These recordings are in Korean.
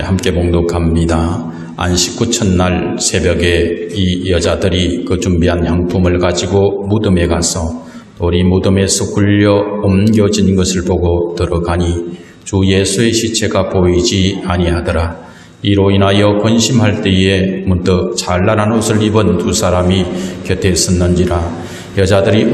함께 봉독합니다. 안식 후 첫날 새벽에 이 여자들이 그 준비한 향품을 가지고 무덤에 가서 돌이 무덤에서 굴려 옮겨진 것을 보고 들어가니 주 예수의 시체가 보이지 아니하더라. 이로 인하여 근심할 때에 문득 찬란한 옷을 입은 두 사람이 곁에 섰는지라. 여자들이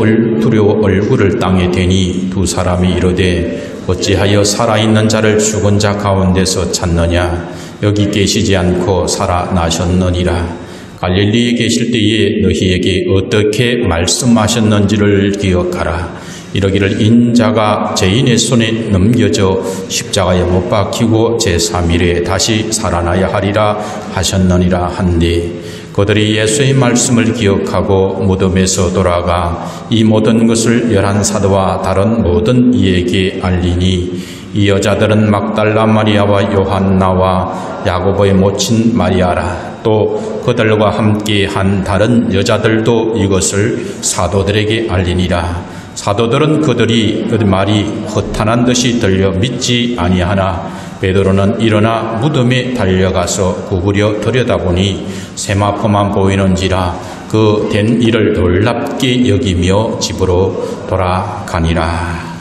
두려워 얼굴을 땅에 대니 두 사람이 이르되 어찌하여 살아있는 자를 죽은 자 가운데서 찾느냐. 여기 계시지 않고 살아나셨느니라. 갈릴리에 계실 때에 너희에게 어떻게 말씀하셨는지를 기억하라. 이러기를 인자가 죄인의 손에 넘겨져 십자가에 못 박히고 제3일에 다시 살아나야 하리라 하셨느니라 한데, 그들이 예수의 말씀을 기억하고 무덤에서 돌아가 이 모든 것을 11사도와 다른 모든 이에게 알리니, 이 여자들은 막달라 마리아와 요한나와 야고보의 모친 마리아라. 또 그들과 함께 한 다른 여자들도 이것을 사도들에게 알리니라. 사도들은 그들이 그 말이 허탄한 듯이 들려 믿지 아니하나, 베드로는 일어나 무덤에 달려가서 구부려 들여다보니 세마포만 보이는지라 그 된 일을 놀랍게 여기며 집으로 돌아가니라.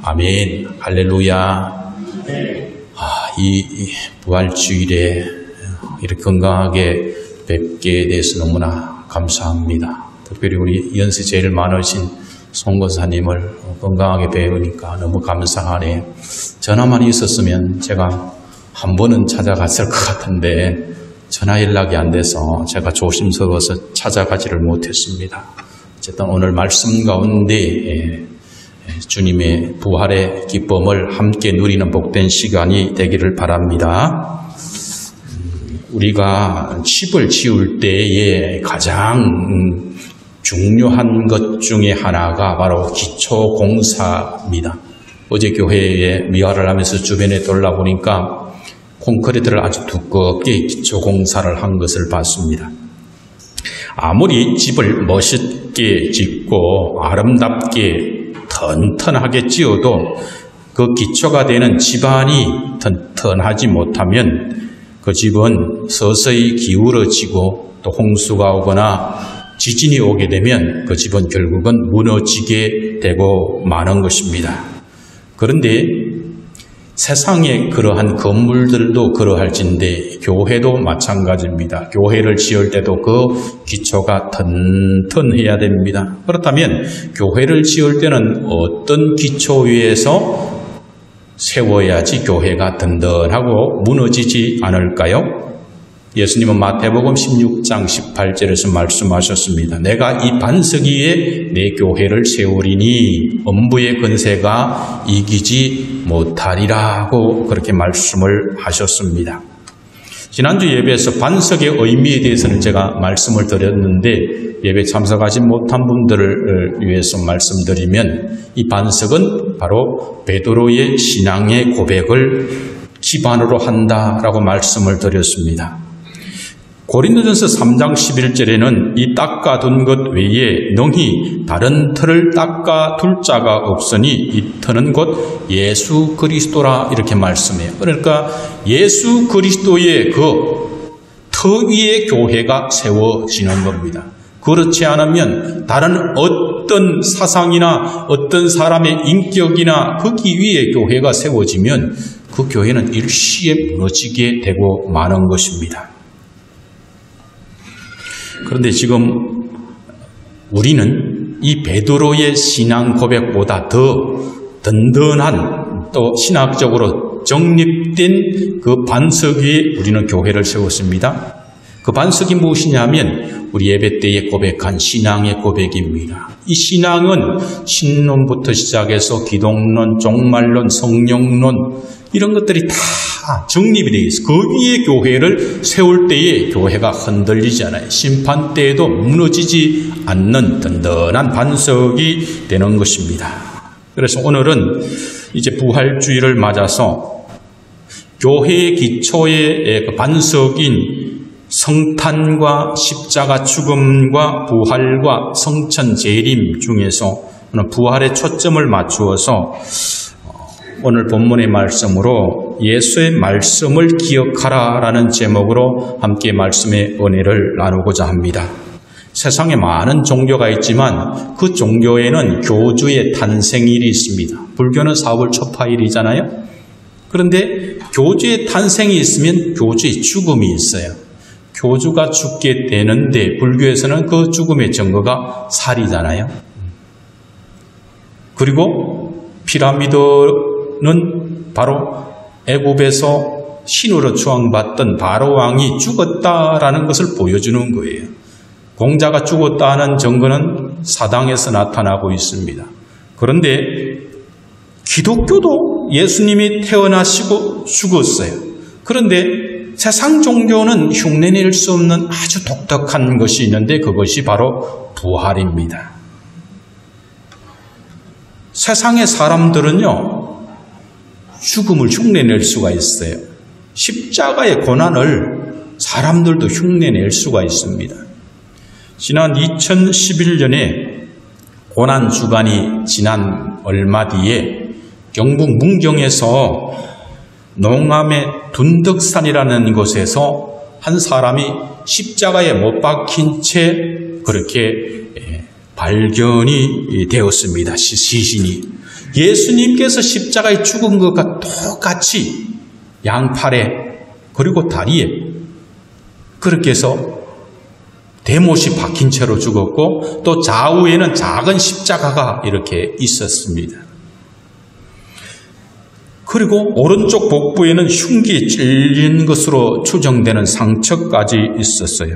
아멘. 할렐루야. 이 부활주일에 이렇게 건강하게 뵙게 돼서 너무나 감사합니다. 특별히 우리 연세 제일 많으신 송건사님을 건강하게 배우니까 너무 감사하네요. 전화만 있었으면 제가 한 번은 찾아갔을 것 같은데 전화 연락이 안 돼서 제가 조심스러워서 찾아가지를 못했습니다. 어쨌든 오늘 말씀 가운데 주님의 부활의 기쁨을 함께 누리는 복된 시간이 되기를 바랍니다. 우리가 집을 지을 때에 가장 중요한 것 중에 하나가 바로 기초공사입니다. 어제 교회에 미화를 하면서 주변에 돌아보니까 콘크리트를 아주 두껍게 기초공사를 한 것을 봤습니다. 아무리 집을 멋있게 짓고 아름답게 튼튼하게 지어도 그 기초가 되는 집안이 튼튼하지 못하면 그 집은 서서히 기울어지고 또 홍수가 오거나 지진이 오게 되면 그 집은 결국은 무너지게 되고 마는 것입니다. 그런데 세상에 그러한 건물들도 그러할진데 교회도 마찬가지입니다. 교회를 지을 때도 그 기초가 튼튼해야 됩니다. 그렇다면 교회를 지을 때는 어떤 기초 위에서 세워야지 교회가 든든하고 무너지지 않을까요? 예수님은 마태복음 16장 18절에서 말씀하셨습니다. 내가 이 반석 위에 내 교회를 세우리니 엄부의 권세가 이기지 못하리라고 그렇게 말씀을 하셨습니다. 지난주 예배에서 반석의 의미에 대해서는 제가 말씀을 드렸는데 예배 참석하지 못한 분들을 위해서 말씀드리면 이 반석은 바로 베드로의 신앙의 고백을 기반으로 한다라고 말씀을 드렸습니다. 고린도전서 3장 11절에는 이 닦아둔 것 외에 능히 다른 터를 닦아둘 자가 없으니 이 터는 곧 예수 그리스도라 이렇게 말씀해요. 그러니까 예수 그리스도의 그 터 위에 교회가 세워지는 겁니다. 그렇지 않으면 다른 어떤 사상이나 어떤 사람의 인격이나 거기 위에 교회가 세워지면 그 교회는 일시에 무너지게 되고 마는 것입니다. 그런데 지금 우리는 이 베드로의 신앙 고백보다 더 든든한 또 신학적으로 정립된 그 반석 위에 우리는 교회를 세웠습니다. 그 반석이 무엇이냐면 우리 예배 때에 고백한 신앙의 고백입니다. 이 신앙은 신론부터 시작해서 기독론, 종말론, 성령론 이런 것들이 다 정립이 되어 있어요. 그 위에 교회를 세울 때에 교회가 흔들리지 않아요. 심판 때에도 무너지지 않는 든든한 반석이 되는 것입니다. 그래서 오늘은 이제 부활주의를 맞아서 교회의 기초의 반석인 성탄과 십자가 죽음과 부활과 성천 재림 중에서 부활에 초점을 맞추어서 오늘 본문의 말씀으로 예수의 말씀을 기억하라 라는 제목으로 함께 말씀의 은혜를 나누고자 합니다. 세상에 많은 종교가 있지만 그 종교에는 교주의 탄생일이 있습니다. 불교는 4월 초파일이잖아요. 그런데 교주의 탄생이 있으면 교주의 죽음이 있어요. 교주가 죽게 되는데 불교에서는 그 죽음의 증거가 살이잖아요. 그리고 피라미드는 바로 애굽에서 신으로 추앙받던 바로 왕이 죽었다라는 것을 보여주는 거예요. 공자가 죽었다는 증거는 사당에서 나타나고 있습니다. 그런데 기독교도 예수님이 태어나시고 죽었어요. 그런데 세상 종교는 흉내낼 수 없는 아주 독특한 것이 있는데 그것이 바로 부활입니다. 세상의 사람들은요, 죽음을 흉내낼 수가 있어요. 십자가의 고난을 사람들도 흉내낼 수가 있습니다. 지난 2011년에 고난주간이 지난 얼마 뒤에 경북 문경에서 농암의 둔덕산이라는 곳에서 한 사람이 십자가에 못 박힌 채 그렇게 발견이 되었습니다. 시신이. 예수님께서 십자가에 죽은 것과 똑같이 양팔에 그리고 다리에 그렇게 해서 대못이 박힌 채로 죽었고 또 좌우에는 작은 십자가가 이렇게 있었습니다. 그리고 오른쪽 복부에는 흉기에 찔린 것으로 추정되는 상처까지 있었어요.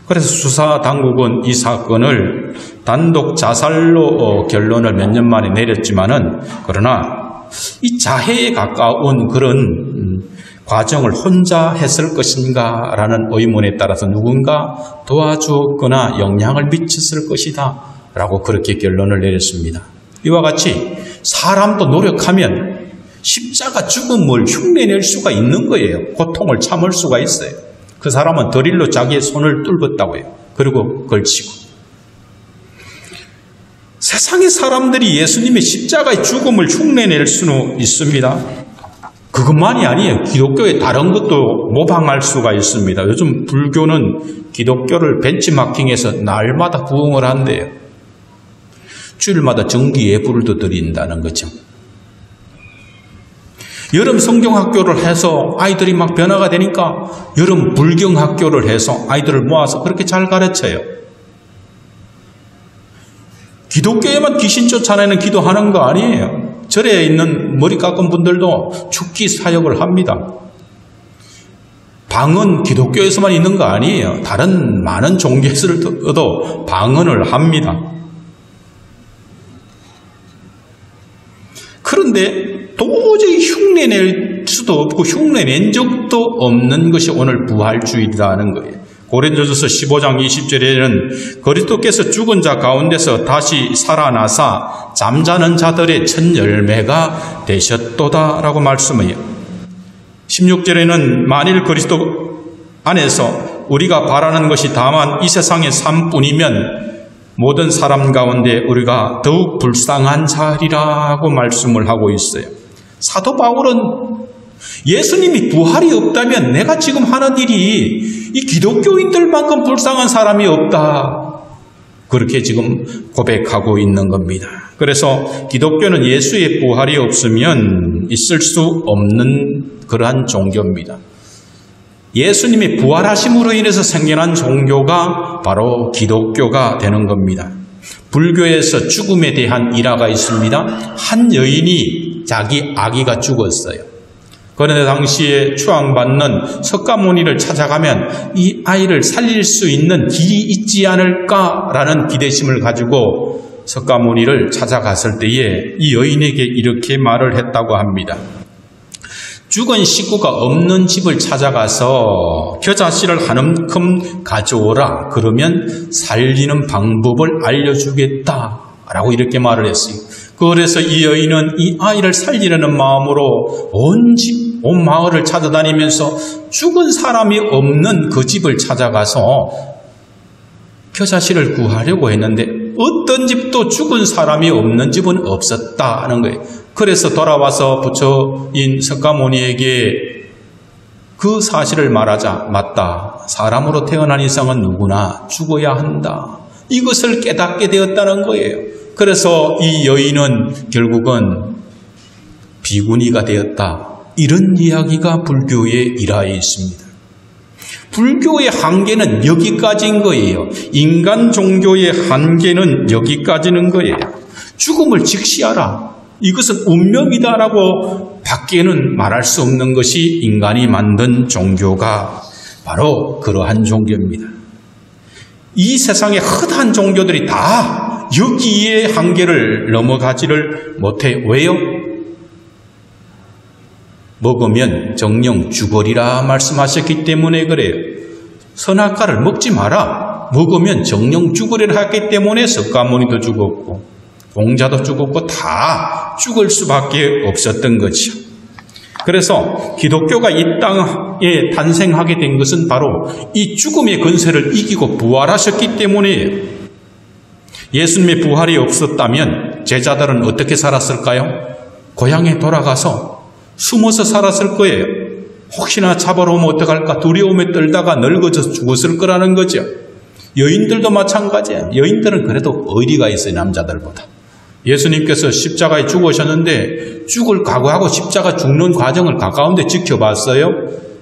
그래서 수사 당국은 이 사건을 단독 자살로 결론을 몇 년 만에 내렸지만은 그러나 이 자해에 가까운 그런 과정을 혼자 했을 것인가 라는 의문에 따라서 누군가 도와주었거나 영향을 미쳤을 것이다 라고 그렇게 결론을 내렸습니다. 이와 같이 사람도 노력하면 십자가 죽음을 흉내낼 수가 있는 거예요. 고통을 참을 수가 있어요. 그 사람은 드릴로 자기의 손을 뚫었다고 해요. 그리고 걸치고. 세상의 사람들이 예수님의 십자가의 죽음을 흉내낼 수는 있습니다. 그것만이 아니에요. 기독교의 다른 것도 모방할 수가 있습니다. 요즘 불교는 기독교를 벤치마킹해서 날마다 부흥을 한대요. 주일마다 정기 예불도 드린다는 거죠. 여름 성경학교를 해서 아이들이 막 변화가 되니까 여름 불경학교를 해서 아이들을 모아서 그렇게 잘 가르쳐요. 기독교에만 귀신 쫓아내는 기도하는 거 아니에요. 절에 있는 머리 깎은 분들도 죽기 사역을 합니다. 방언 기독교에서만 있는 거 아니에요. 다른 많은 종교에서도 방언을 합니다. 그런데 도저히 흉내낼 수도 없고 흉내낸 적도 없는 것이 오늘 부활주의라는 거예요. 고린도전서 15장 20절에는 그리스도께서 죽은 자 가운데서 다시 살아나사 잠자는 자들의 첫 열매가 되셨도다 라고 말씀해요. 16절에는 만일 그리스도 안에서 우리가 바라는 것이 다만 이 세상의 삶뿐이면 모든 사람 가운데 우리가 더욱 불쌍한 자리라고 말씀을 하고 있어요. 사도 바울은 예수님이 부활이 없다면 내가 지금 하는 일이 이 기독교인들만큼 불쌍한 사람이 없다. 그렇게 지금 고백하고 있는 겁니다. 그래서 기독교는 예수의 부활이 없으면 있을 수 없는 그러한 종교입니다. 예수님이 부활하심으로 인해서 생겨난 종교가 바로 기독교가 되는 겁니다. 불교에서 죽음에 대한 일화가 있습니다. 한 여인이 자기 아기가 죽었어요. 그런데 당시에 추앙받는 석가모니를 찾아가면 이 아이를 살릴 수 있는 길이 있지 않을까라는 기대심을 가지고 석가모니를 찾아갔을 때에 이 여인에게 이렇게 말을 했다고 합니다. 죽은 식구가 없는 집을 찾아가서 겨자씨를 한 움큼 가져오라. 그러면 살리는 방법을 알려주겠다. 라고 이렇게 말을 했어요. 그래서 이 여인은 이 아이를 살리려는 마음으로 온 마을을 찾아다니면서 죽은 사람이 없는 그 집을 찾아가서 겨자씨를 구하려고 했는데 어떤 집도 죽은 사람이 없는 집은 없었다는 거예요. 그래서 돌아와서 부처인 석가모니에게 그 사실을 말하자, 맞다. 사람으로 태어난 이상은 누구나 죽어야 한다. 이것을 깨닫게 되었다는 거예요. 그래서 이 여인은 결국은 비구니가 되었다. 이런 이야기가 불교의 일화에 있습니다. 불교의 한계는 여기까지인 거예요. 인간 종교의 한계는 여기까지는 거예요. 죽음을 직시하라. 이것은 운명이다라고 밖에는 말할 수 없는 것이 인간이 만든 종교가 바로 그러한 종교입니다. 이 세상의 헛한 종교들이 다 여기에 한계를 넘어가지를 못해. 왜요? 먹으면 정령 죽으리라 말씀하셨기 때문에 그래요. 선악과를 먹지 마라. 먹으면 정령 죽으리라 했기 때문에 석가모니도 죽었고 공자도 죽었고 다 죽을 수밖에 없었던 거죠. 그래서 기독교가 이 땅에 탄생하게 된 것은 바로 이 죽음의 권세를 이기고 부활하셨기 때문이에요. 예수님의 부활이 없었다면 제자들은 어떻게 살았을까요? 고향에 돌아가서 숨어서 살았을 거예요. 혹시나 잡아러 오면 어떡할까 두려움에 떨다가 늙어져 죽었을 거라는 거죠. 여인들도 마찬가지예요. 여인들은 그래도 의리가 있어요, 남자들보다. 예수님께서 십자가에 죽으셨는데 죽을 각오하고 십자가 죽는 과정을 가까운데 지켜봤어요.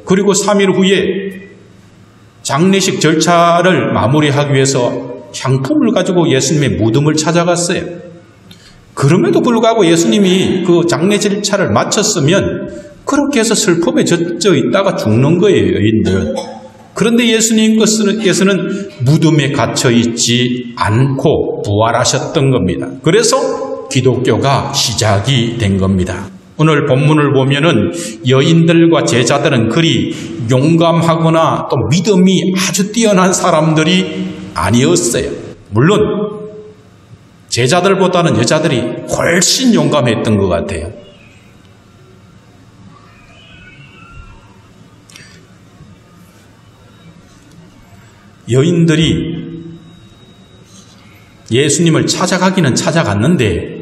그리고 3일 후에 장례식 절차를 마무리하기 위해서 향품을 가지고 예수님의 무덤을 찾아갔어요. 그럼에도 불구하고 예수님이 그 장례 절차를 마쳤으면 그렇게 해서 슬픔에 젖어 있다가 죽는 거예요, 여인들. 그런데 예수님께서는 무덤에 갇혀 있지 않고 부활하셨던 겁니다. 그래서 기독교가 시작이 된 겁니다. 오늘 본문을 보면은 여인들과 제자들은 그리 용감하거나 또 믿음이 아주 뛰어난 사람들이 아니었어요. 물론 제자들보다는 여자들이 훨씬 용감했던 것 같아요. 여인들이 예수님을 찾아가기는 찾아갔는데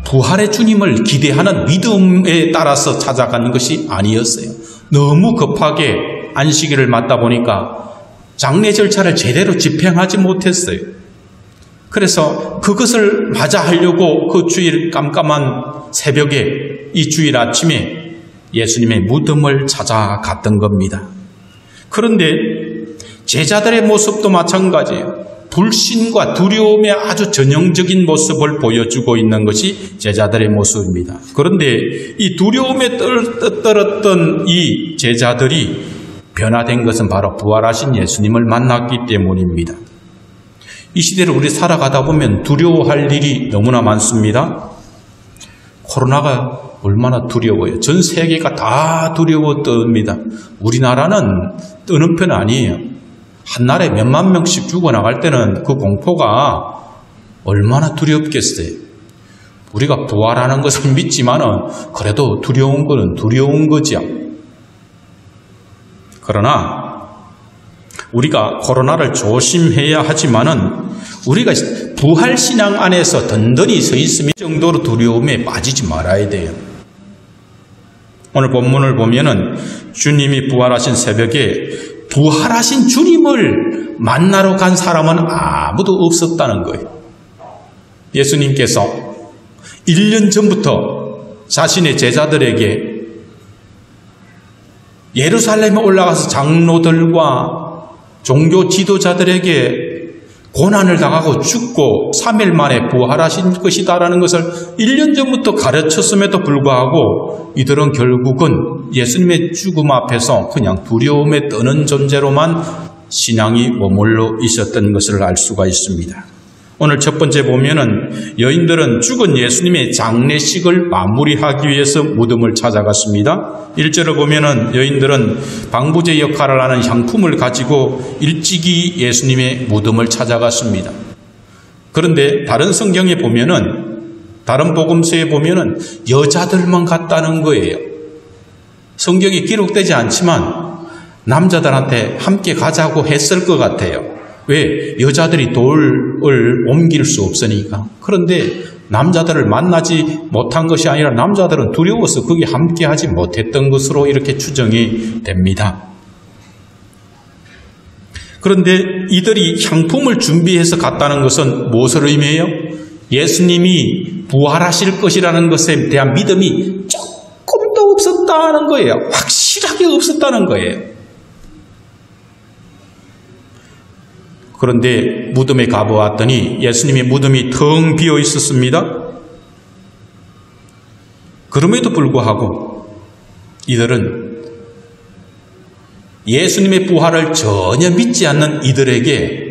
부활의 주님을 기대하는 믿음에 따라서 찾아가는 것이 아니었어요. 너무 급하게 안식일을 맞다 보니까 장례 절차를 제대로 집행하지 못했어요. 그래서 그것을 맞아 하려고 그 주일 깜깜한 새벽에 이 주일 아침에 예수님의 무덤을 찾아갔던 겁니다. 그런데 제자들의 모습도 마찬가지예요. 불신과 두려움의 아주 전형적인 모습을 보여주고 있는 것이 제자들의 모습입니다. 그런데 이 두려움에 떨었던 이 제자들이 변화된 것은 바로 부활하신 예수님을 만났기 때문입니다. 이 시대를 우리 살아가다 보면 두려워할 일이 너무나 많습니다. 코로나가 얼마나 두려워요. 전 세계가 다 두려워 떱니다. 우리나라는 떠는 편 아니에요. 한 날에 몇만 명씩 죽어나갈 때는 그 공포가 얼마나 두렵겠어요. 우리가 부활하는 것을 믿지만은 그래도 두려운 것은 두려운 거죠. 그러나 우리가 코로나를 조심해야 하지만은 우리가 부활신앙 안에서 든든히 서 있으면 이 정도로 두려움에 빠지지 말아야 돼요. 오늘 본문을 보면은 주님이 부활하신 새벽에 부활하신 주님을 만나러 간 사람은 아무도 없었다는 거예요. 예수님께서 1년 전부터 자신의 제자들에게 예루살렘에 올라가서 장로들과 종교 지도자들에게 고난을 당하고 죽고 3일 만에 부활하신 것이다라는 것을 1년 전부터 가르쳤음에도 불구하고 이들은 결국은 예수님의 죽음 앞에서 그냥 두려움에 떠는 존재로만 신앙이 머물러 있었던 것을 알 수가 있습니다. 오늘 첫 번째 보면은 여인들은 죽은 예수님의 장례식을 마무리하기 위해서 무덤을 찾아갔습니다. 1절을 보면은 여인들은 방부제 역할을 하는 향품을 가지고 일찍이 예수님의 무덤을 찾아갔습니다. 그런데 다른 성경에 보면은, 다른 복음서에 보면은 여자들만 갔다는 거예요. 성경에 기록되지 않지만 남자들한테 함께 가자고 했을 것 같아요. 왜? 여자들이 돌을 옮길 수 없으니까. 그런데 남자들을 만나지 못한 것이 아니라 남자들은 두려워서 거기 함께하지 못했던 것으로 이렇게 추정이 됩니다. 그런데 이들이 향품을 준비해서 갔다는 것은 무엇을 의미해요? 예수님이 부활하실 것이라는 것에 대한 믿음이 조금도 없었다는 거예요. 확실하게 없었다는 거예요. 그런데 무덤에 가보았더니 예수님의 무덤이 텅 비어 있었습니다. 그럼에도 불구하고 이들은 예수님의 부활을 전혀 믿지 않는 이들에게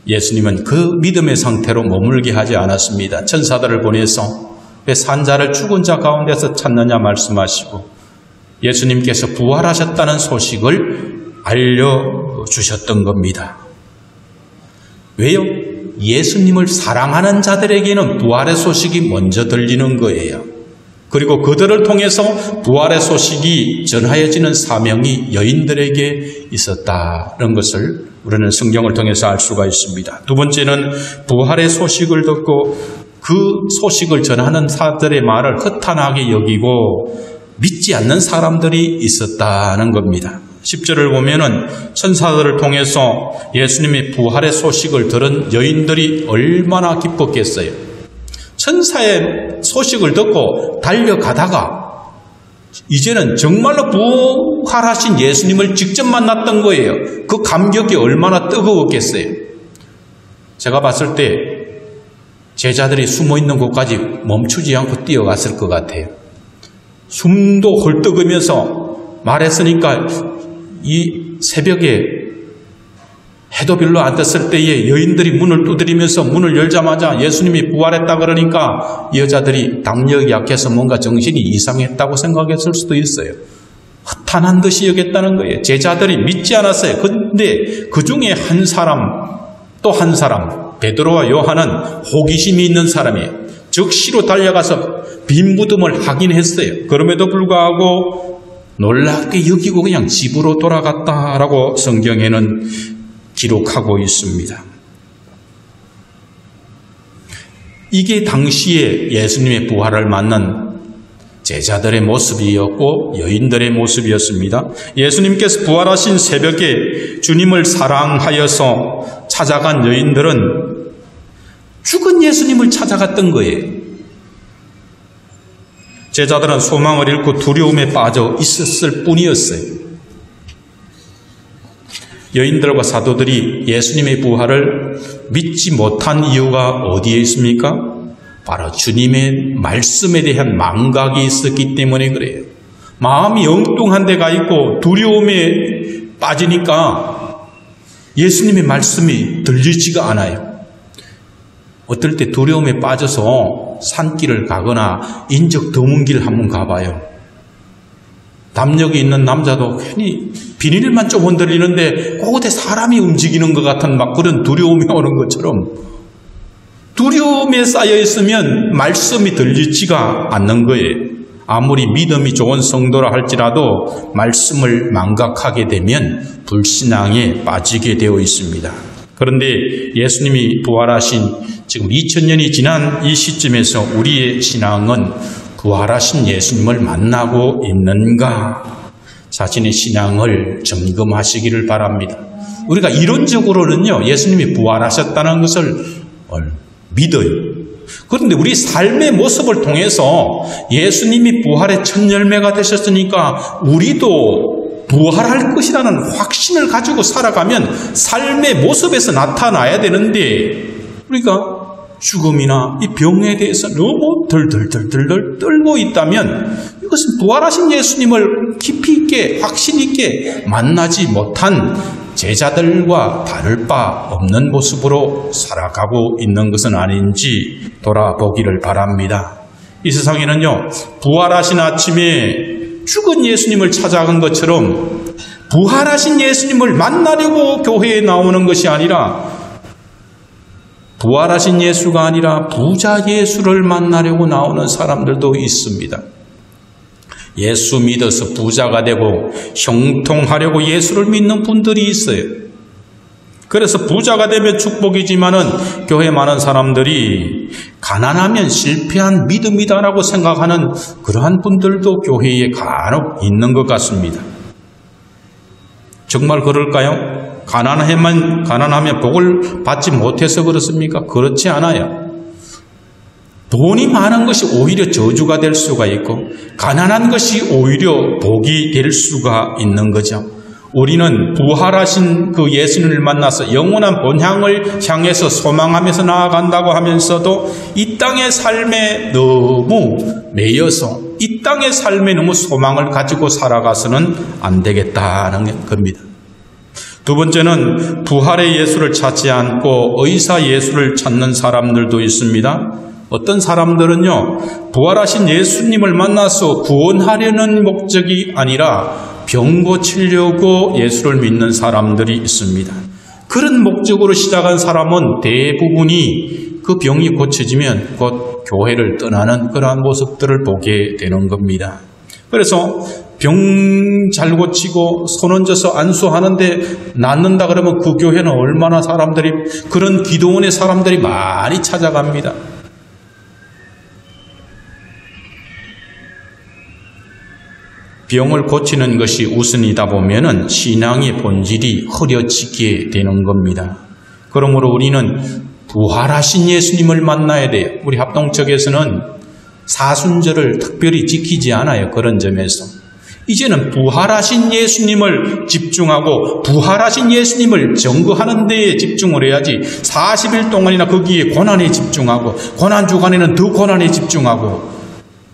예수님은 그 믿음의 상태로 머물게 하지 않았습니다. 천사들을 보내서 왜 산자를 죽은 자 가운데서 찾느냐 말씀하시고 예수님께서 부활하셨다는 소식을 알려주셨던 겁니다. 왜요? 예수님을 사랑하는 자들에게는 부활의 소식이 먼저 들리는 거예요. 그리고 그들을 통해서 부활의 소식이 전하여지는 사명이 여인들에게 있었다는 것을 우리는 성경을 통해서 알 수가 있습니다. 두 번째는 부활의 소식을 듣고 그 소식을 전하는 사람들의 말을 허탄하게 여기고 믿지 않는 사람들이 있었다는 겁니다. 10절을 보면은 천사들을 통해서 예수님의 부활의 소식을 들은 여인들이 얼마나 기뻤겠어요. 천사의 소식을 듣고 달려가다가 이제는 정말로 부활하신 예수님을 직접 만났던 거예요. 그 감격이 얼마나 뜨거웠겠어요. 제가 봤을 때 제자들이 숨어있는 곳까지 멈추지 않고 뛰어갔을 것 같아요. 숨도 헐떡으면서 말했으니까 이 새벽에 해도 별로 안 떴을 때에 여인들이 문을 두드리면서 문을 열자마자 예수님이 부활했다 그러니까 여자들이 담력이 약해서 뭔가 정신이 이상했다고 생각했을 수도 있어요. 허탄한 듯이 여겼다는 거예요. 제자들이 믿지 않았어요. 그런데 그 중에 한 사람 또 한 사람 베드로와 요한은 호기심이 있는 사람이에요. 즉시로 달려가서 빈 무덤을 확인했어요. 그럼에도 불구하고 놀랍게 여기고 그냥 집으로 돌아갔다라고 성경에는 기록하고 있습니다. 이게 당시에 예수님의 부활을 만난 제자들의 모습이었고 여인들의 모습이었습니다. 예수님께서 부활하신 새벽에 주님을 사랑하여서 찾아간 여인들은 죽은 예수님을 찾아갔던 거예요. 제자들은 소망을 잃고 두려움에 빠져 있었을 뿐이었어요. 여인들과 사도들이 예수님의 부활을 믿지 못한 이유가 어디에 있습니까? 바로 주님의 말씀에 대한 망각이 있었기 때문에 그래요. 마음이 엉뚱한 데가 있고 두려움에 빠지니까 예수님의 말씀이 들리지가 않아요. 어떨 때 두려움에 빠져서 산길을 가거나 인적 드문 길 한번 가봐요. 담력이 있는 남자도 괜히 비닐만 좀 흔들리는데 그곳에 사람이 움직이는 것 같은 막 그런 두려움이 오는 것처럼 두려움에 쌓여 있으면 말씀이 들리지가 않는 거예요. 아무리 믿음이 좋은 성도라 할지라도 말씀을 망각하게 되면 불신앙에 빠지게 되어 있습니다. 그런데 예수님이 부활하신 지금 2000년이 지난 이 시점에서 우리의 신앙은 부활하신 예수님을 만나고 있는가? 자신의 신앙을 점검하시기를 바랍니다. 우리가 이론적으로는요, 예수님이 부활하셨다는 것을 믿어요. 그런데 우리 삶의 모습을 통해서 예수님이 부활의 첫 열매가 되셨으니까 우리도 부활할 것이라는 확신을 가지고 살아가면 삶의 모습에서 나타나야 되는데 우리가 죽음이나 이 병에 대해서 너무 덜덜덜덜 떨고 있다면 이것은 부활하신 예수님을 깊이 있게 확신 있게 만나지 못한 제자들과 다를 바 없는 모습으로 살아가고 있는 것은 아닌지 돌아보기를 바랍니다. 이 세상에는요, 부활하신 아침에 죽은 예수님을 찾아간 것처럼 부활하신 예수님을 만나려고 교회에 나오는 것이 아니라 부활하신 예수가 아니라 부자 예수를 만나려고 나오는 사람들도 있습니다. 예수 믿어서 부자가 되고 형통하려고 예수를 믿는 분들이 있어요. 그래서 부자가 되면 축복이지만은 교회 많은 사람들이 가난하면 실패한 믿음이다라고 생각하는 그러한 분들도 교회에 간혹 있는 것 같습니다. 정말 그럴까요? 가난하면 복을 받지 못해서 그렇습니까? 그렇지 않아요. 돈이 많은 것이 오히려 저주가 될 수가 있고 가난한 것이 오히려 복이 될 수가 있는 거죠. 우리는 부활하신 그 예수님을 만나서 영원한 본향을 향해서 소망하면서 나아간다고 하면서도 이 땅의 삶에 너무 매여서 이 땅의 삶에 너무 소망을 가지고 살아가서는 안 되겠다는 겁니다. 두 번째는 부활의 예수를 찾지 않고 의사 예수를 찾는 사람들도 있습니다. 어떤 사람들은요, 부활하신 예수님을 만나서 구원하려는 목적이 아니라 병 고치려고 예수를 믿는 사람들이 있습니다. 그런 목적으로 시작한 사람은 대부분이 그 병이 고쳐지면 곧 교회를 떠나는 그러한 모습들을 보게 되는 겁니다. 그래서 병 잘 고치고 손 얹어서 안수하는데 낫는다 그러면 그 교회는 얼마나 사람들이, 그런 기도원의 사람들이 많이 찾아갑니다. 병을 고치는 것이 우선이다 보면은 신앙의 본질이 흐려지게 되는 겁니다. 그러므로 우리는 부활하신 예수님을 만나야 돼요. 우리 합동측에서는 사순절을 특별히 지키지 않아요. 그런 점에서. 이제는 부활하신 예수님을 집중하고 부활하신 예수님을 증거하는 데에 집중을 해야지 40일 동안이나 거기에 고난에 집중하고 고난 주간에는 더 고난에 집중하고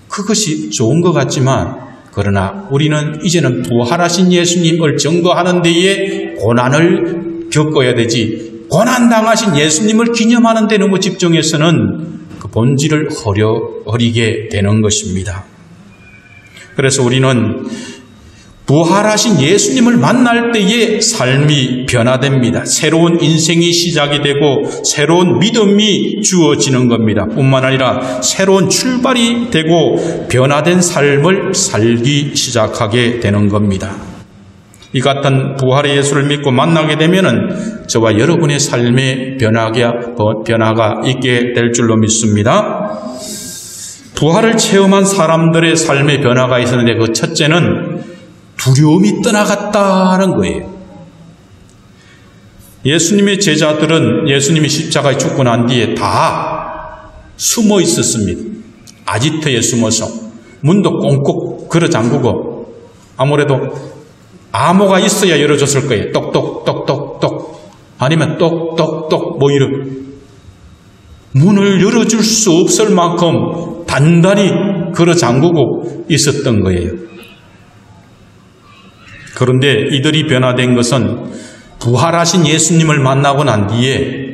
그것이 좋은 것 같지만 그러나 우리는 이제는 부활하신 예수님을 증거하는 데에 고난을 겪어야 되지 고난당하신 예수님을 기념하는 데 너무 집중해서는 그 본질을 흐리게 되는 것입니다. 그래서 우리는 부활하신 예수님을 만날 때에 삶이 변화됩니다. 새로운 인생이 시작이 되고 새로운 믿음이 주어지는 겁니다. 뿐만 아니라 새로운 출발이 되고 변화된 삶을 살기 시작하게 되는 겁니다. 이 같은 부활의 예수를 믿고 만나게 되면은 저와 여러분의 삶에 변화가 있게 될 줄로 믿습니다. 부활을 체험한 사람들의 삶의 변화가 있었는데 그 첫째는 두려움이 떠나갔다는 거예요. 예수님의 제자들은 예수님이 십자가에 죽고 난 뒤에 다 숨어 있었습니다. 아지트에 숨어서 문도 꽁꽁 걸어 잠그고 아무래도 암호가 있어야 열어줬을 거예요. 똑똑똑똑똑 아니면 똑똑똑 뭐 이런 문을 열어줄 수 없을 만큼 단단히 걸어 잠그고 있었던 거예요. 그런데 이들이 변화된 것은 부활하신 예수님을 만나고 난 뒤에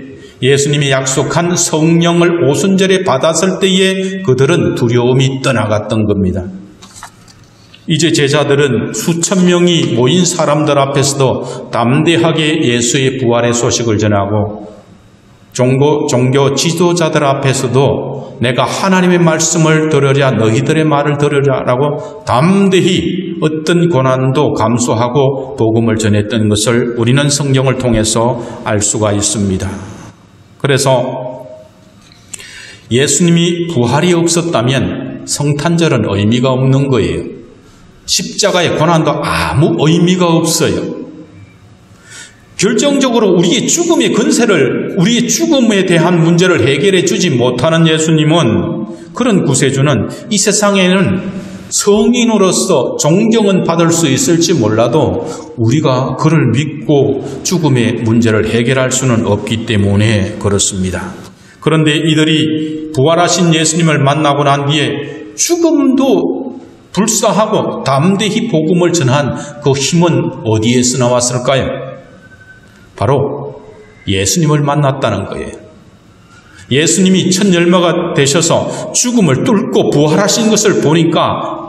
예수님이 약속한 성령을 오순절에 받았을 때에 그들은 두려움이 떠나갔던 겁니다. 이제 제자들은 수천 명이 모인 사람들 앞에서도 담대하게 예수의 부활의 소식을 전하고 종교 지도자들 앞에서도 내가 하나님의 말씀을 들으랴 너희들의 말을 들으랴라고 담대히 어떤 고난도 감수하고 복음을 전했던 것을 우리는 성경을 통해서 알 수가 있습니다. 그래서 예수님이 부활이 없었다면 성탄절은 의미가 없는 거예요. 십자가의 고난도 아무 의미가 없어요. 결정적으로 우리의 죽음의 근세를, 우리의 죽음에 대한 문제를 해결해 주지 못하는 예수님은, 그런 구세주는 이 세상에는 성인으로서 존경은 받을 수 있을지 몰라도 우리가 그를 믿고 죽음의 문제를 해결할 수는 없기 때문에 그렇습니다. 그런데 이들이 부활하신 예수님을 만나고 난 뒤에 죽음도 불사하고 담대히 복음을 전한 그 힘은 어디에서 나왔을까요? 바로 예수님을 만났다는 거예요. 예수님이 첫 열매가 되셔서 죽음을 뚫고 부활하신 것을 보니까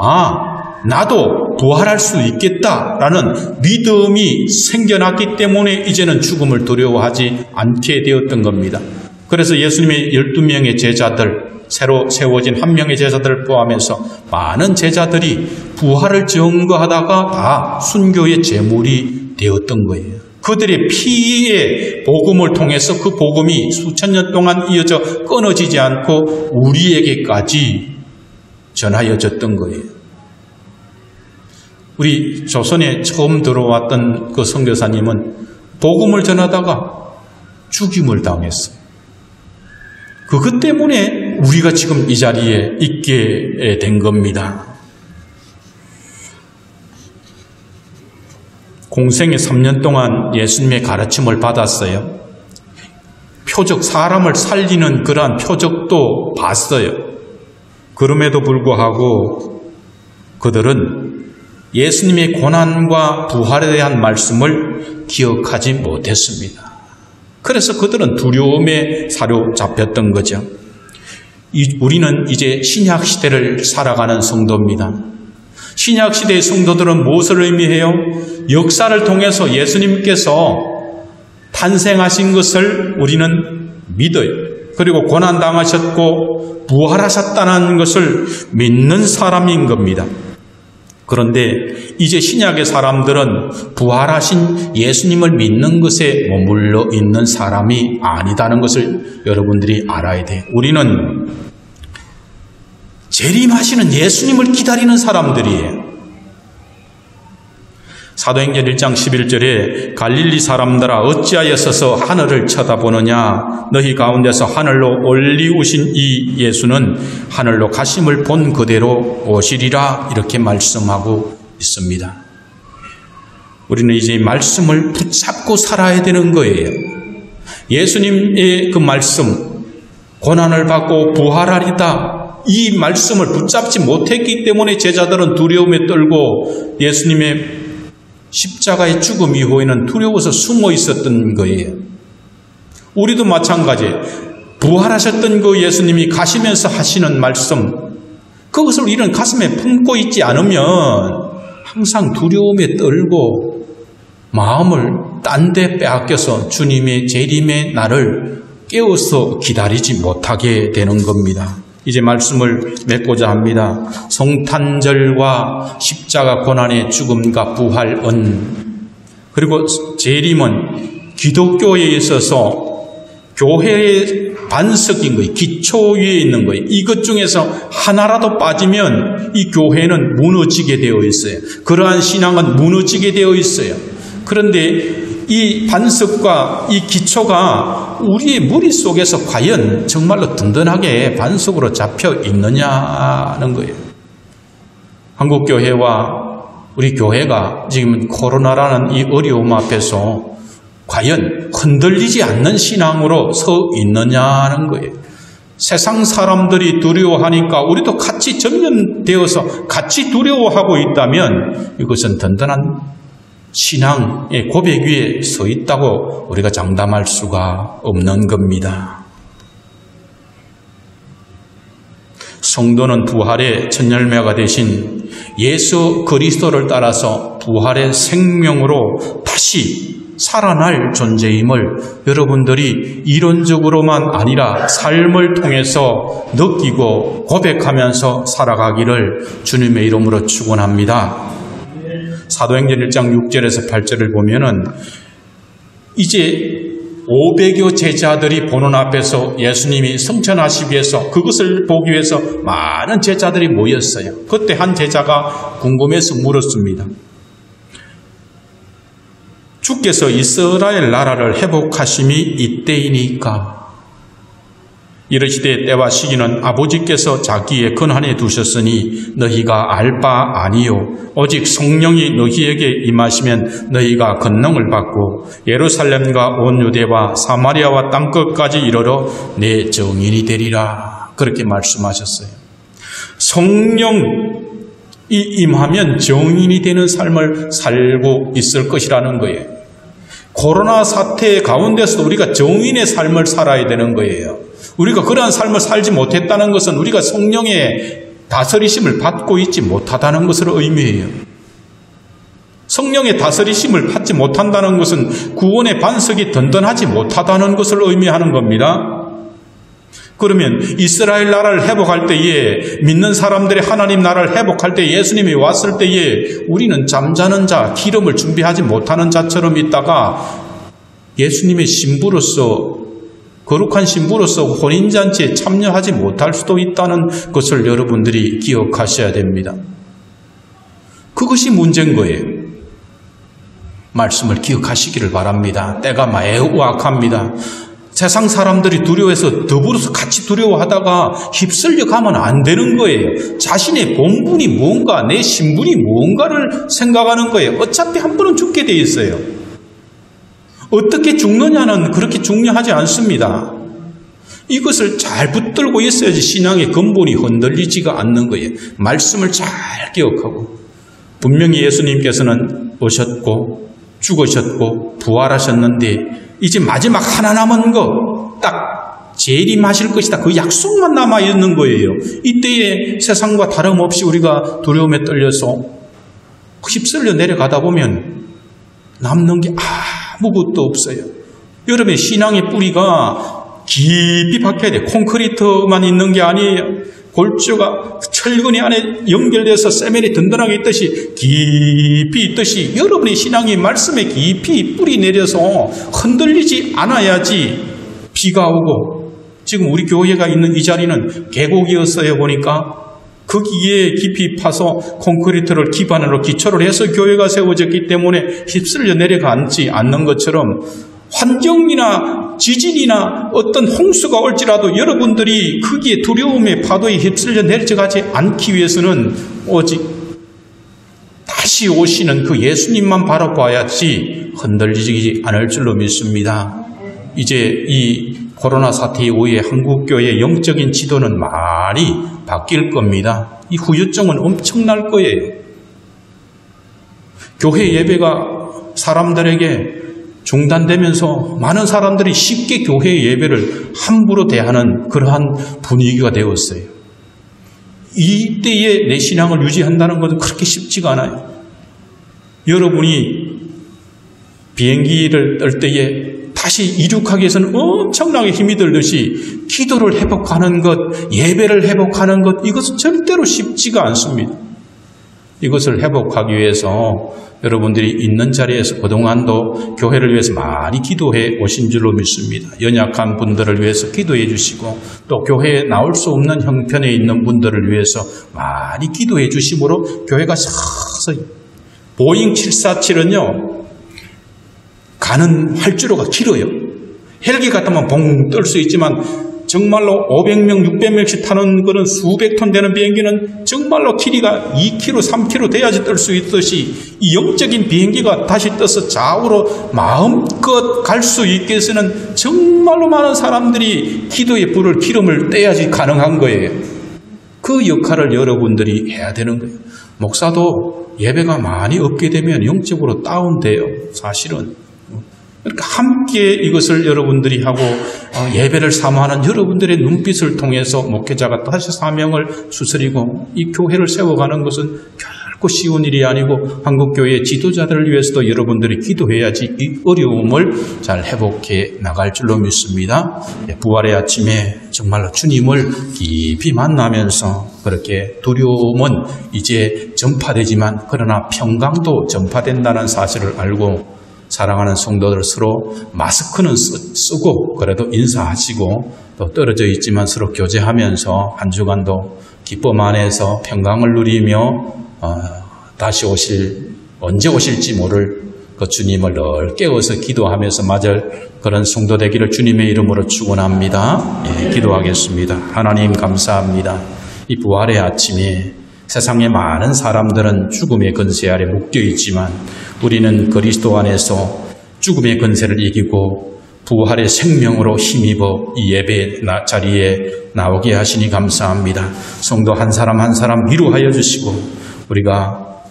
나도 부활할 수 있겠다라는 믿음이 생겨났기 때문에 이제는 죽음을 두려워하지 않게 되었던 겁니다. 그래서 예수님의 12명의 제자들, 새로 세워진 한 명의 제자들을 포함해서 많은 제자들이 부활을 증거하다가 다 순교의 제물이 되었던 거예요. 그들의 피의 복음을 통해서 그 복음이 수천 년 동안 이어져 끊어지지 않고 우리에게까지 전하여졌던 거예요. 우리 조선에 처음 들어왔던 그 선교사님은 복음을 전하다가 죽임을 당했어요. 그것 때문에 우리가 지금 이 자리에 있게 된 겁니다. 공생에 3년 동안 예수님의 가르침을 받았어요. 표적, 사람을 살리는 그러한 표적도 봤어요. 그럼에도 불구하고 그들은 예수님의 고난과 부활에 대한 말씀을 기억하지 못했습니다. 그래서 그들은 두려움에 사로잡혔던 거죠. 우리는 이제 신약시대를 살아가는 성도입니다. 신약시대의 성도들은 무엇을 의미해요? 역사를 통해서 예수님께서 탄생하신 것을 우리는 믿어요. 그리고 고난당하셨고 부활하셨다는 것을 믿는 사람인 겁니다. 그런데 이제 신약의 사람들은 부활하신 예수님을 믿는 것에 머물러 있는 사람이 아니다는 것을 여러분들이 알아야 돼요. 우리는 재림하시는 예수님을 기다리는 사람들이에요. 사도행전 1장 11절에 갈릴리 사람들아 어찌하여 서서 하늘을 쳐다보느냐, 너희 가운데서 하늘로 올리우신 이 예수는 하늘로 가심을 본 그대로 오시리라, 이렇게 말씀하고 있습니다. 우리는 이제 말씀을 붙잡고 살아야 되는 거예요. 예수님의 그 말씀, 고난을 받고 부활하리다, 이 말씀을 붙잡지 못했기 때문에 제자들은 두려움에 떨고 예수님의 십자가의 죽음 이후에는 두려워서 숨어 있었던 거예요. 우리도 마찬가지예요. 부활하셨던 그 예수님이 가시면서 하시는 말씀, 그것을 우리는 가슴에 품고 있지 않으면 항상 두려움에 떨고 마음을 딴 데 빼앗겨서 주님의 재림의 날을 깨워서 기다리지 못하게 되는 겁니다. 이제 말씀을 맺고자 합니다. 성탄절과 십자가 고난의 죽음과 부활은, 그리고 재림은 기독교에 있어서 교회의 반석인 거예요. 기초 위에 있는 거예요. 이것 중에서 하나라도 빠지면 이 교회는 무너지게 되어 있어요. 그러한 신앙은 무너지게 되어 있어요. 그런데 이 반석과 이 기초가 우리의 머릿속에서 과연 정말로 든든하게 반석으로 잡혀 있느냐는 거예요. 한국교회와 우리 교회가 지금 코로나라는 이 어려움 앞에서 과연 흔들리지 않는 신앙으로 서 있느냐는 거예요. 세상 사람들이 두려워하니까 우리도 같이 전면되어서 같이 두려워하고 있다면 이것은 든든한 신앙의 고백 위에 서 있다고 우리가 장담할 수가 없는 겁니다. 성도는 부활의 첫 열매가 되신 예수 그리스도를 따라서 부활의 생명으로 다시 살아날 존재임을 여러분들이 이론적으로만 아니라 삶을 통해서 느끼고 고백하면서 살아가기를 주님의 이름으로 축원합니다. 사도행전 1장 6절에서 8절을 보면은 이제 500여 제자들이 보는 앞에서 예수님이 승천하시기 위해서, 그것을 보기 위해서 많은 제자들이 모였어요. 그때 한 제자가 궁금해서 물었습니다. 주께서 이스라엘 나라를 회복하심이 이때이니까? 이르시되 때와 시기는 아버지께서 자기의 근한에 두셨으니 너희가 알 바 아니요 오직 성령이 너희에게 임하시면 너희가 권능을 받고 예루살렘과 온 유대와 사마리아와 땅끝까지 이르러 내 증인이 되리라, 그렇게 말씀하셨어요. 성령이 임하면 증인이 되는 삶을 살고 있을 것이라는 거예요. 코로나 사태 가운데서 우리가 증인의 삶을 살아야 되는 거예요. 우리가 그러한 삶을 살지 못했다는 것은 우리가 성령의 다스리심을 받고 있지 못하다는 것을 의미해요. 성령의 다스리심을 받지 못한다는 것은 구원의 반석이 든든하지 못하다는 것을 의미하는 겁니다. 그러면 이스라엘 나라를 회복할 때에, 믿는 사람들의 하나님 나라를 회복할 때, 예수님이 왔을 때에 우리는 잠자는 자, 기름을 준비하지 못하는 자처럼 있다가 예수님의 신부로서, 거룩한 신부로서 혼인잔치에 참여하지 못할 수도 있다는 것을 여러분들이 기억하셔야 됩니다. 그것이 문제인 거예요. 말씀을 기억하시기를 바랍니다. 때가 매우 악합니다. 세상 사람들이 두려워해서 더불어서 같이 두려워하다가 휩쓸려 가면 안 되는 거예요. 자신의 본분이 무언가, 내 신분이 무언가를 생각하는 거예요. 어차피 한 번은 죽게 돼 있어요. 어떻게 죽느냐는 그렇게 중요하지 않습니다. 이것을 잘 붙들고 있어야지 신앙의 근본이 흔들리지가 않는 거예요. 말씀을 잘 기억하고, 분명히 예수님께서는 오셨고 죽으셨고 부활하셨는데 이제 마지막 하나 남은 거, 딱 재림하실 것이다. 그 약속만 남아있는 거예요. 이때에 세상과 다름없이 우리가 두려움에 떨려서 휩쓸려 내려가다 보면 남는 게 아무것도 없어요. 여러분의 신앙의 뿌리가 깊이 박혀야 돼요. 콘크리트만 있는 게 아니에요. 골조가 철근이 안에 연결돼서 세면이 든든하게 있듯이, 깊이 있듯이 여러분의 신앙이 말씀에 깊이 뿌리 내려서 흔들리지 않아야지. 비가 오고, 지금 우리 교회가 있는 이 자리는 계곡이었어요. 보니까 거기에 깊이 파서 콘크리트를 기반으로 기초를 해서 교회가 세워졌기 때문에 휩쓸려 내려가지 않는 것처럼, 환경이나 지진이나 어떤 홍수가 올지라도 여러분들이 거기에 두려움의 파도에 휩쓸려 내려가지 않기 위해서는 오직 다시 오시는 그 예수님만 바라봐야지 흔들리지 않을 줄로 믿습니다. 이제 이 코로나 사태 이후에 한국교회의 영적인 지도는 많이 바뀔 겁니다. 이 후유증은 엄청날 거예요. 교회 예배가 사람들에게 중단되면서 많은 사람들이 쉽게 교회 예배를 함부로 대하는 그러한 분위기가 되었어요. 이때에 내 신앙을 유지한다는 것은 그렇게 쉽지가 않아요. 여러분이 비행기를 뜰 때에 다시 이륙하기 위해서는 엄청나게 힘이 들듯이 기도를 회복하는 것, 예배를 회복하는 것, 이것은 절대로 쉽지가 않습니다. 이것을 회복하기 위해서 여러분들이 있는 자리에서 그동안도 교회를 위해서 많이 기도해 오신 줄로 믿습니다. 연약한 분들을 위해서 기도해 주시고, 또 교회에 나올 수 없는 형편에 있는 분들을 위해서 많이 기도해 주심으로 교회가 서서히, 보잉 747은요 가는 활주로가 길어요. 헬기 같으면 봉 뜰 수 있지만 정말로 500명, 600명씩 타는 그런 수백 톤 되는 비행기는 정말로 길이가 2km, 3km 돼야지 뜰 수 있듯이, 이 영적인 비행기가 다시 떠서 좌우로 마음껏 갈 수 있게 해서는 정말로 많은 사람들이 기도의 불을, 기름을 떼야지 가능한 거예요. 그 역할을 여러분들이 해야 되는 거예요. 목사도 예배가 많이 없게 되면 영적으로 다운돼요. 사실은. 그러니까 함께 이것을 여러분들이 하고 예배를 사모하는 여러분들의 눈빛을 통해서 목회자가 다시 사명을 수스리고 이 교회를 세워가는 것은 결코 쉬운 일이 아니고, 한국교회의 지도자들을 위해서도 여러분들이 기도해야지 이 어려움을 잘 회복해 나갈 줄로 믿습니다. 부활의 아침에 정말로 주님을 깊이 만나면서 그렇게 두려움은 이제 전파되지만, 그러나 평강도 전파된다는 사실을 알고, 사랑하는 성도들 서로 마스크는 쓰고 그래도 인사하시고, 또 떨어져 있지만 서로 교제하면서 한 주간도 기쁨 안에서 평강을 누리며 다시 언제 오실지 모를 그 주님을 늘 깨워서 기도하면서 맞을 그런 성도 되기를 주님의 이름으로 축원합니다. 기도하겠습니다. 하나님 감사합니다. 이 부활의 아침에 세상의 많은 사람들은 죽음의 권세 아래 묶여 있지만, 우리는 그리스도 안에서 죽음의 권세를 이기고 부활의 생명으로 힘입어 이 예배 자리에 나오게 하시니 감사합니다. 성도 한 사람 한 사람 위로하여 주시고, 우리가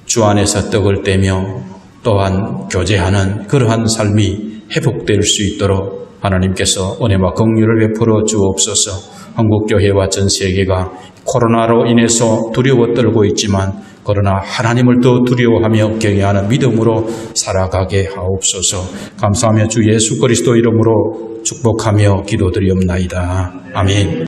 주 안에서 떡을 떼며 또한 교제하는 그러한 삶이 회복될 수 있도록 하나님께서 은혜와 긍휼을 베풀어 주옵소서. 한국교회와 전 세계가 코로나로 인해서 두려워 떨고 있지만, 그러나 하나님을 더 두려워하며 경외하는 믿음으로 살아가게 하옵소서. 감사하며 주 예수 그리스도 이름으로 축복하며 기도드리옵나이다. 아멘.